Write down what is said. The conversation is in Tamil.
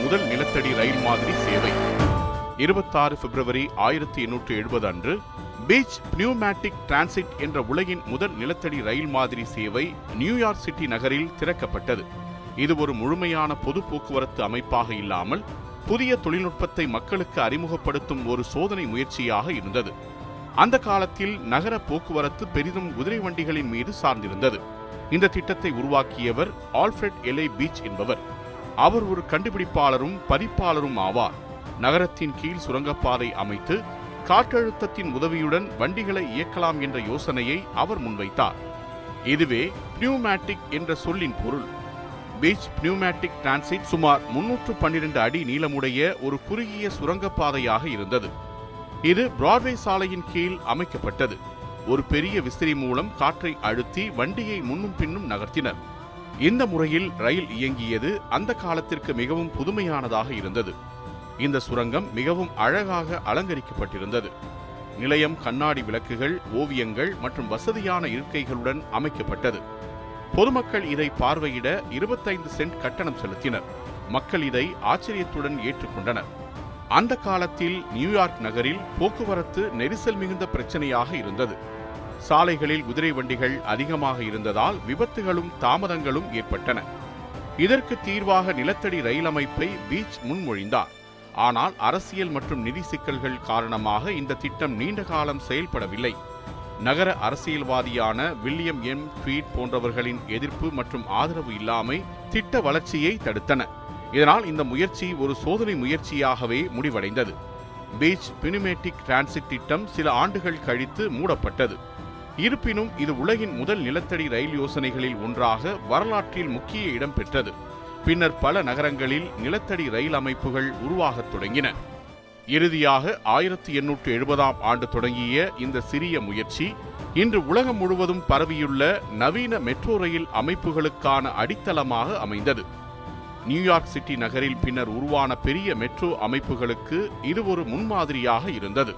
முதல் நிலத்தடி ரயில் மாதிரி சேவை. 26 பிப்ரவரி 1870 அன்று பீச் பினியூமேட்டிக் டிரான்சிட் என்ற உலகின் முதல் நிலத்தடி ரயில் மாதிரி சேவை நியூயார்க் சிட்டி நகரில் திறக்கப்பட்டது. இது ஒரு முழுமையான பொது போக்குவரத்து அமைப்பாக இல்லாமல் புதிய தொழில்நுட்பத்தை மக்களுக்கு அறிமுகப்படுத்தும் ஒரு சோதனை முயற்சியாக இருந்தது. அந்த காலத்தில் நகர போக்குவரத்து பெரிதும் குதிரை வண்டிகளின் மீது சார்ந்திருந்தது. இந்த திட்டத்தை உருவாக்கியவர் ஆல்ஃபிரட் எலே பீச் என்பவர். அவர் ஒரு கண்டுபிடிப்பாளரும் பதிப்பாளரும் ஆவார். நகரத்தின் கீழ் சுரங்கப்பாதை அமைத்து காற்றழுத்தத்தின் உதவியுடன் வண்டிகளை இயக்கலாம் என்ற யோசனையை அவர் முன்வைத்தார். இதுவே பினியூமேட்டிக் என்ற சொல்லின் பொருள். பீச் பினியூமேட்டிக் டிரான்சிட் சுமார் 312 அடி நீளமுடைய ஒரு குறுகிய சுரங்கப்பாதையாக இருந்தது. இது பிராட்வே சாலையின் கீழ் அமைக்கப்பட்டது. ஒரு பெரிய விசிறி மூலம் காற்றை அழுத்தி வண்டியை முன்னும் பின்னும் நகர்த்தினர். இந்த முறையில் ரயில் இயங்கியது அந்த காலத்திற்கு மிகவும் புதுமையானதாக இருந்தது. இந்த சுரங்கம் மிகவும் அழகாக அலங்கரிக்கப்பட்டிருந்தது. நிலையம் கண்ணாடி விளக்குகள், ஓவியங்கள் மற்றும் வசதியான இருக்கைகளுடன் அமைக்கப்பட்டது. பொதுமக்கள் இதை பார்வையிட 25 சென்ட் கட்டணம் செலுத்தினர். மக்கள் இதை ஆச்சரியத்துடன் ஏற்றுக்கொண்டனர். அந்த காலத்தில் நியூயார்க் நகரில் போக்குவரத்து நெரிசல் மிகுந்த பிரச்சனையாக இருந்தது. சாலைகளில் குதிரை வண்டிகள் அதிகமாக இருந்ததால் விபத்துகளும் தாமதங்களும் ஏற்பட்டன. இதற்கு தீர்வாக நிலத்தடி ரயில் அமைப்பை பீச் முன்மொழிந்தார். ஆனால் அரசியல் மற்றும் நிதி சிக்கல்கள் காரணமாக இந்த திட்டம் நீண்ட காலம் செயல்படவில்லை. நகர அரசியல்வாதியான வில்லியம் எம் ட்வீட் போன்றவர்களின் எதிர்ப்பு மற்றும் ஆதரவு இல்லாமை திட்ட வளர்ச்சியை தடுத்தன. இதனால் இந்த முயற்சி ஒரு சோதனை முயற்சியாகவே முடிவடைந்தது. பீச் பினியூமேட்டிக் டிரான்சிட் திட்டம் சில ஆண்டுகள் கழித்து மூடப்பட்டது. இருப்பினும் இது உலகின் முதல் நிலத்தடி ரயில் யோசனைகளில் ஒன்றாக வரலாற்றில் முக்கிய இடம் பெற்றது. பின்னர் பல நகரங்களில் நிலத்தடி ரயில் அமைப்புகள் உருவாகத் தொடங்கின. இறுதியாக 1870ஆம் ஆண்டு தொடங்கிய இந்த சிறிய முயற்சி இன்று உலகம் முழுவதும் பரவியுள்ள நவீன மெட்ரோ ரயில் அமைப்புகளுக்கான அடித்தளமாக அமைந்தது. நியூயார்க் சிட்டி நகரில் பின்னர் உருவான பெரிய மெட்ரோ அமைப்புகளுக்கு இது ஒரு முன்மாதிரியாக இருந்தது.